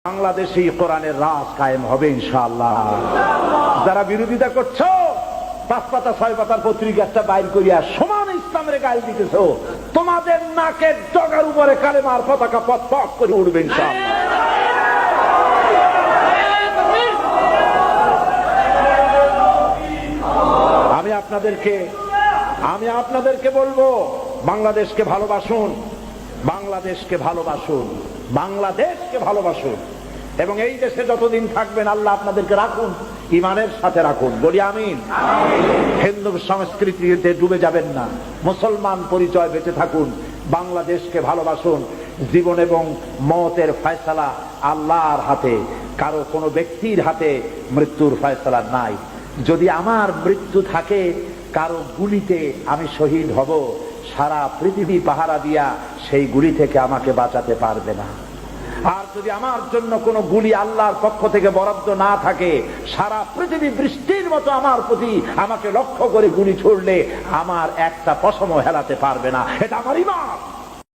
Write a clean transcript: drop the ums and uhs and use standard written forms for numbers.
বাংলাদেশে কোরআনের রাজ কায়েম হবে ইনশাআল্লাহ। যারা বিরোধিতা করছো, 5 পাতা 6 পাতার পত্রিকা একটা বাইর করিয়া সমান ইসলামের গায়ে দিতেছো, তোমাদের নাকের ডগার উপরে কালেমার পতাকা পথ পথ করে উঠবে ইনশাআল্লাহ। আমি আপনাদেরকে বলবো, বাংলাদেশকে ভালোবাসুন, বাংলাদেশকে ভালোবাসুন, বাংলাদেশকে ভালোবাসুন, এবং এই দেশে যতদিন থাকবেন আল্লাহ আপনাদেরকে রাখুন, ইমানের সাথে রাখুন। বলি আমিন। হিন্দু সংস্কৃতিতে ডুবে যাবেন না, মুসলমান পরিচয় বেঁচে থাকুন, বাংলাদেশকে ভালোবাসুন। জীবন এবং মওতের ফয়সালা আল্লাহর হাতে, কারো কোনো ব্যক্তির হাতে মৃত্যুর ফয়সালা নাই। যদি আমার মৃত্যু থাকে, কারো গুলিতে আমি শহীদ হব, সারা পৃথিবী পাহারা দিয়া সেই গুলি থেকে আমাকে বাঁচাতে পারবে না। আর যদি আমার জন্য কোনো গুলি আল্লাহর পক্ষ থেকে বরাদ্দ না থাকে, সারা পৃথিবী বৃষ্টির মতো আমার প্রতি আমাকে লক্ষ্য করে গুলি ছুড়লে আমার একটা পশমও হেলাতে পারবে না। এটা আমার ঈমান।